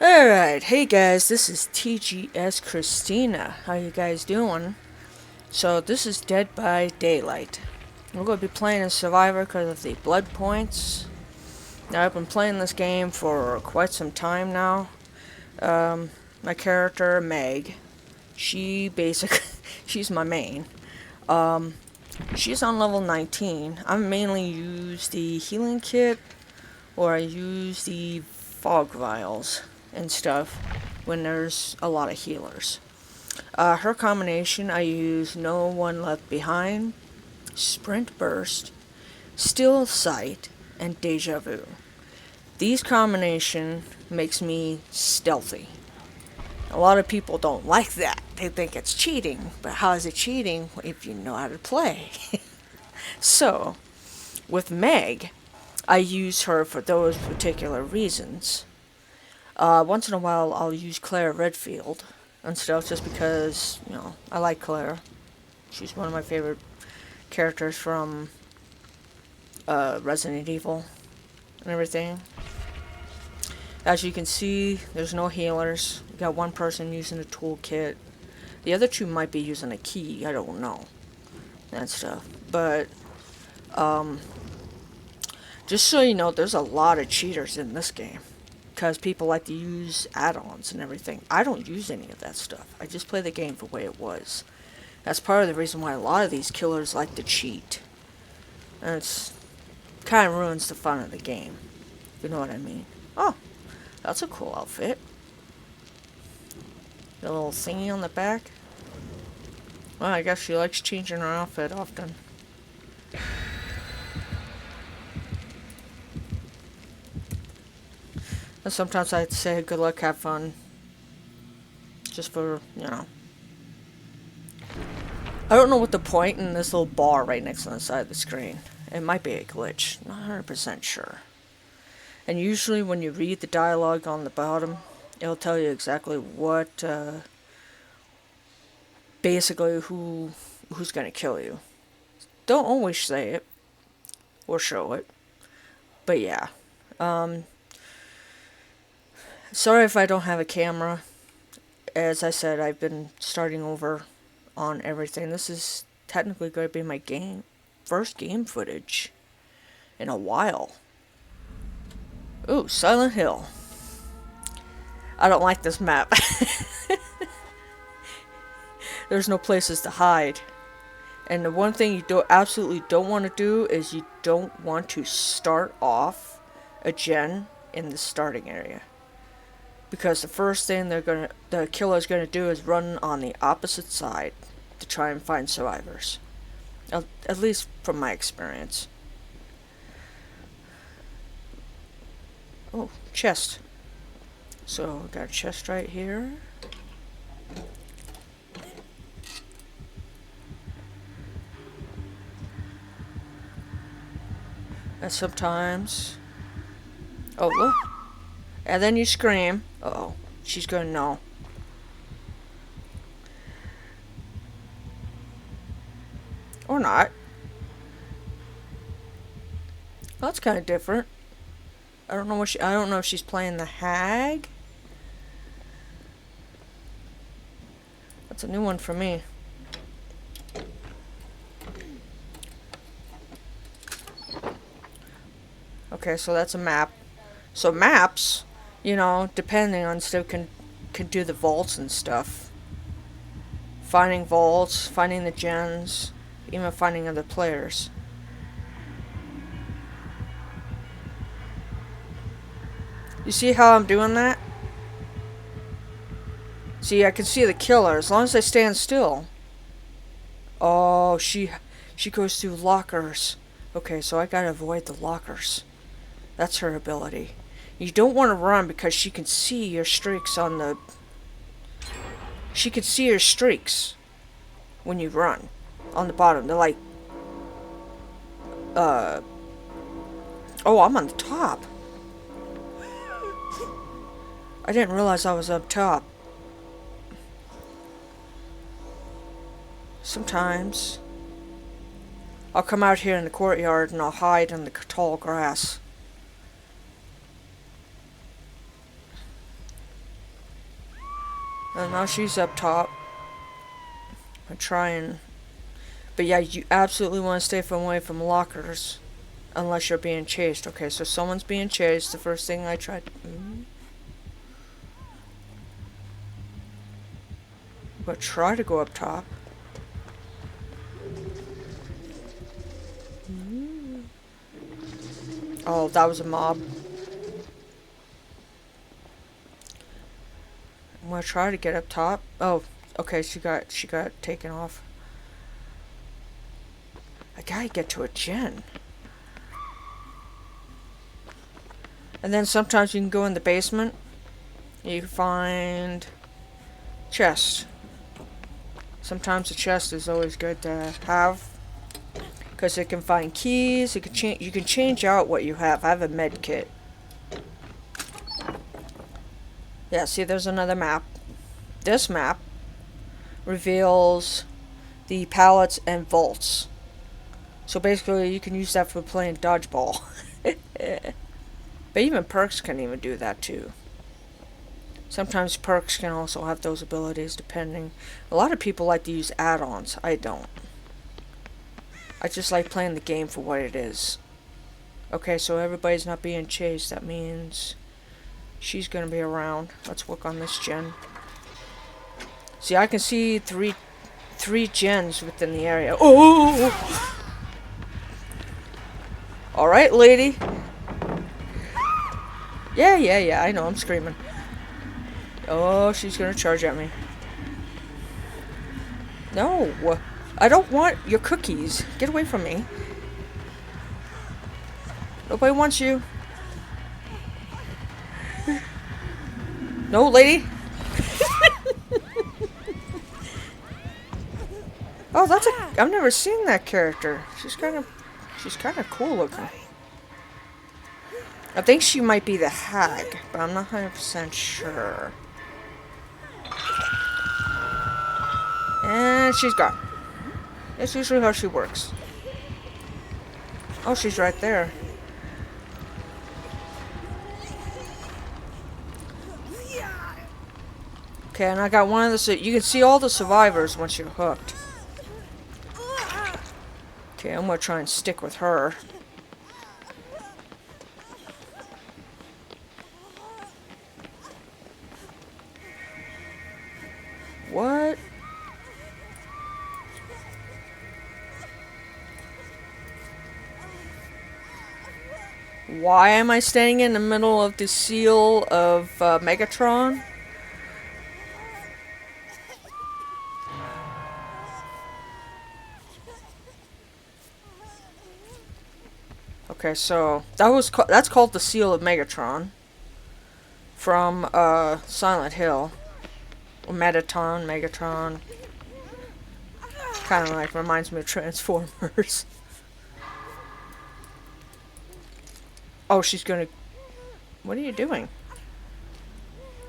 Alright, hey guys, this is TGS Christina. How you guys doing? So this is Dead by Daylight. We're going to be playing as Survivor because of the blood points. Now I've been playing this game for quite some time now. My character, Meg, she basically, she's my main. She's on level 19. I mainly use the healing kit, or I use the fog vials and stuff when there's a lot of healers. Her combination, I use No One Left Behind, Sprint Burst, Still Sight, and Deja Vu. These combination makes me stealthy. A lot of people don't like that. They think it's cheating, but how is it cheating if you know how to play? So, with Meg, I use her for those particular reasons. Once in a while, I'll use Claire Redfield and stuff just because, I like Claire. She's one of my favorite characters from Resident Evil and everything. As you can see, there's no healers. We got one person using the toolkit. The other two might be using a key, I don't know. That stuff. But, just so you know, there's a lot of cheaters in this game. Because people like to use add-ons and everything. I don't use any of that stuff. I just play the game the way it was. That's part of the reason why a lot of these killers like to cheat. And it's kind of ruins the fun of the game. If you know what I mean. Oh, that's a cool outfit. The little thingy on the back. Well, I guess she likes changing her outfit often. And sometimes I say good luck, have fun. Just for, I don't know what the point in this little bar right next on the side of the screen. It might be a glitch. Not 100% sure. And usually when you read the dialogue on the bottom, it'll tell you exactly what, basically who's gonna kill you. Don't always say it. Or show it. But yeah. Sorry if I don't have a camera. As I said, I've been starting over on everything. This is technically going to be my first game footage in a while. Ooh, Silent Hill. I don't like this map. There's no places to hide. And the one thing you absolutely don't want to do is you don't want to start off a gen in the starting area. Because the first thing the killer's gonna do is run on the opposite side to try and find survivors. At least from my experience. Oh, chest. So, got a chest right here. And sometimes... Oh, look. And then you scream. Uh-oh. She's gonna know. Or not. Well, that's kind of different. I don't know if she's playing the hag. That's a new one for me. Okay, so that's a map. So maps, depending on stuff, can do the vaults and stuff. Finding vaults, finding the gens, even finding other players. You see how I'm doing that? See, I can see the killer as long as I stand still. Oh, she goes through lockers. Okay, so I gotta avoid the lockers. That's her ability. You don't want to run because she can see your streaks on the... She can see your streaks when you run on the bottom. They're like... Oh, I'm on the top. I didn't realize I was up top. Sometimes I'll come out here in the courtyard and I'll hide in the tall grass. And now she's up top. I try and... But yeah, you absolutely want to stay away from lockers. Unless you're being chased. Okay, so someone's being chased. The first thing I tried... But try to go up top. Oh, that was a mob. I'm gonna try to get up top. Oh, okay, she got taken off. I gotta get to a gen. And then sometimes you can go in the basement. You can find chest. Sometimes the chest is always good to have, because it can find keys. It can you can change out what you have. I have a med kit. Yeah, see, there's another map. This map reveals the pallets and vaults. So basically, you can use that for playing dodgeball. But even perks can even do that too. Sometimes perks can also have those abilities depending. A lot of people like to use add-ons. I don't. I just like playing the game for what it is. Okay, so everybody's not being chased. That means she's gonna be around. Let's work on this gen. See, I can see three gens within the area. Oh! Alright, lady. Yeah, I know, I'm screaming. Oh, she's gonna charge at me. No! I don't want your cookies. Get away from me. Nobody wants you. No, lady. Oh, that's a... I've never seen that character. She's kind of cool looking. I think she might be the hag, but I'm not 100% sure. And she's gone. That's usually how she works. Oh, she's right there. Okay, and I got one of the... You can see all the survivors once you're hooked. Okay, I'm gonna try and stick with her. What? Why am I standing in the middle of the seal of Megatron? Okay, so that's called the seal of Megatron from Silent Hill. Or Megatron. Kind of like reminds me of Transformers. Oh, she's gonna... What are you doing?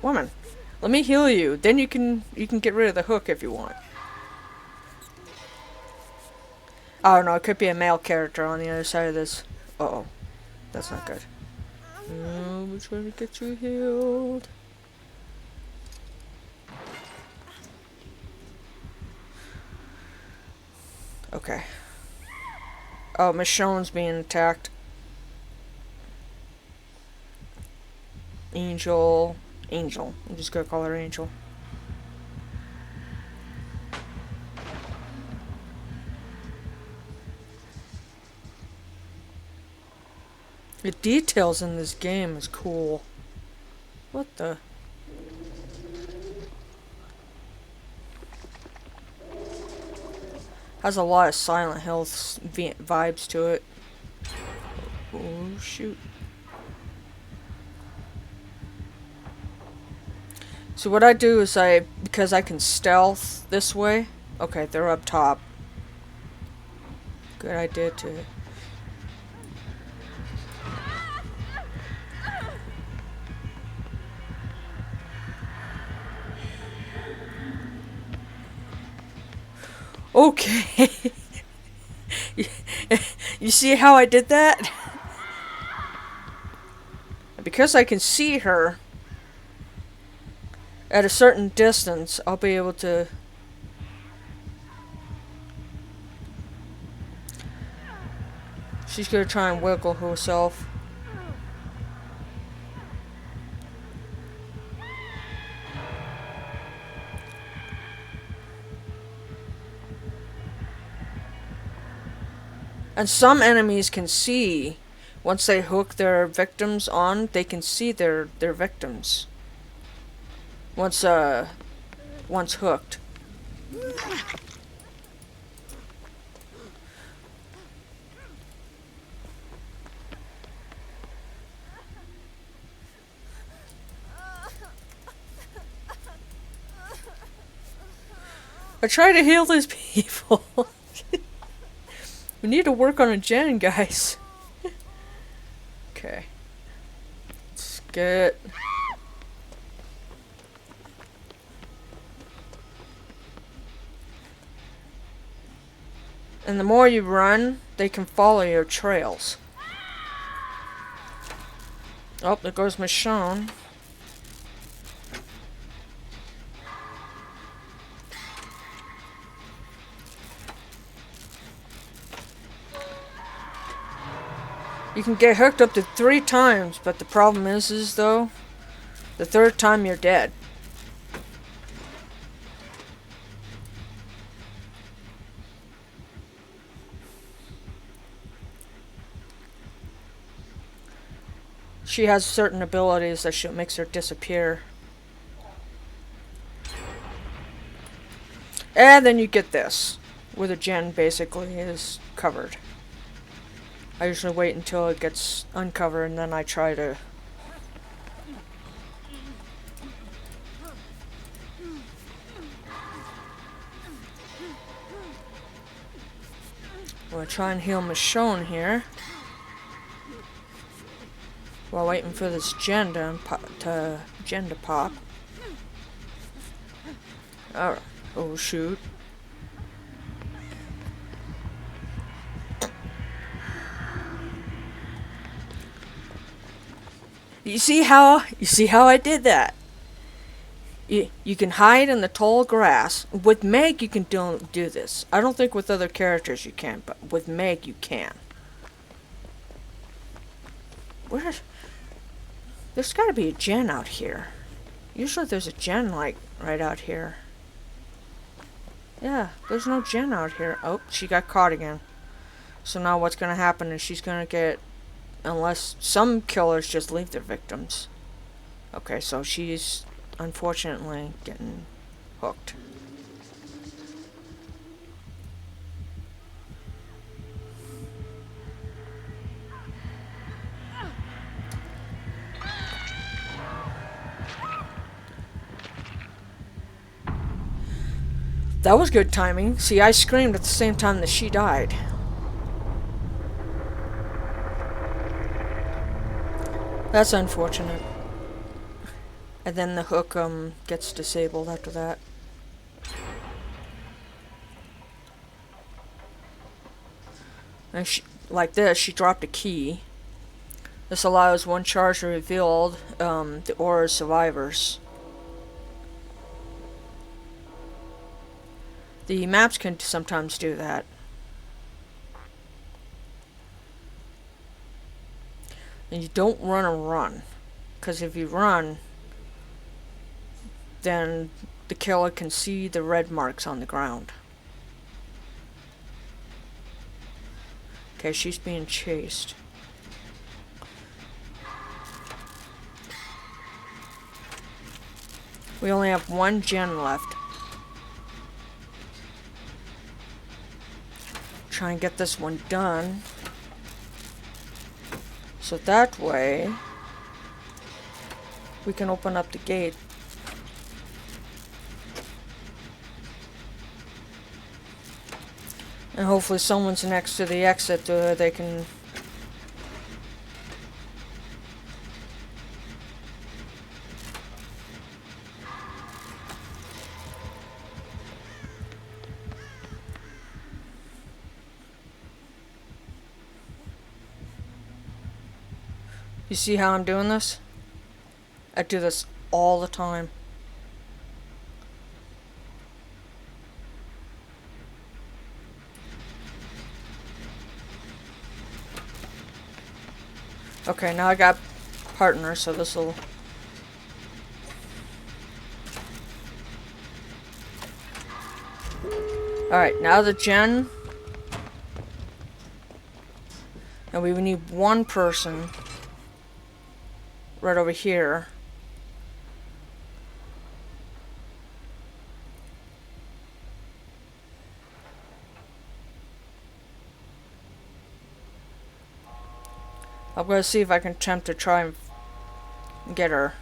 Woman, let me heal you. Then you can get rid of the hook if you want. Oh no, it could be a male character on the other side of this. Uh-oh. That's not good. We're trying to get you healed. Okay. Oh, Michonne's being attacked. Angel. I'm just gonna call her Angel. The details in this game is cool. What the? Has a lot of Silent Hill vibes to it. Oh, shoot. So what I do is because I can stealth this way. Okay, they're up top. Good idea to... Okay. You see how I did that? Because I can see her, At a certain distance, I'll be able to... She's gonna try and wiggle herself. And some enemies can see, once they hook their victims on, they can see their victims. Once hooked. I try to heal these people. We need to work on a gen, guys. Okay. Let's get... And the more you run, they can follow your trails. Oh, there goes Michonne. You can get hooked up to 3 times, but the problem is though, the 3rd time you're dead. She has certain abilities that makes her disappear. And then you get this, where the gen basically is covered. I usually wait until it gets uncovered and then I try to... I'm gonna try and heal Michonne here. While waiting for this gen to pop. Alright. Oh shoot. You see how I did that? You can hide in the tall grass. With Meg you can do this. I don't think with other characters you can, but with Meg you can. There's gotta be a gen out here. Usually there's a gen like right out here. Yeah, there's no gen out here. Oh, she got caught again. So now what's gonna happen is she's gonna get... Unless some killers just leave their victims. Okay, so she's unfortunately getting hooked. That was good timing. See, I screamed at the same time that she died. That's unfortunate. And then the hook gets disabled after that. And like this, she dropped a key. This allows one charge to reveal the aura's survivors. The maps can sometimes do that. And you don't run, because if you run, then the killer can see the red marks on the ground. Okay, she's being chased. We only have 1 gen left. Try and get this one done. So that way, we can open up the gate. And hopefully someone's next to the exit they can... You see how I'm doing this? I do this all the time. Okay, now I got partner, so this'll... Alright, now the gen. And we need one person right over here. I'm gonna see if I can attempt to try and get her.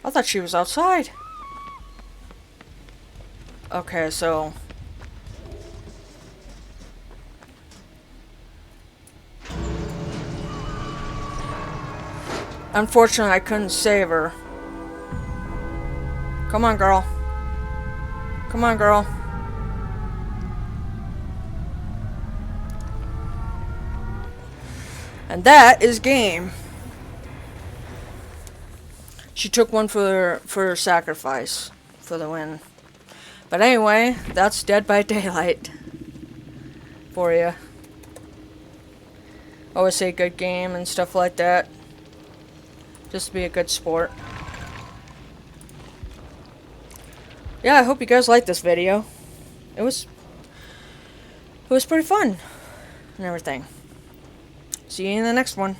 I thought she was outside. Okay, so... Unfortunately, I couldn't save her. Come on, girl. Come on, girl. And that is game. She took one for sacrifice for the win. But anyway, that's Dead by Daylight for you. Always say good game and stuff like that. Just to be a good sport. Yeah, I hope you guys liked this video. It was pretty fun and everything. See you in the next one.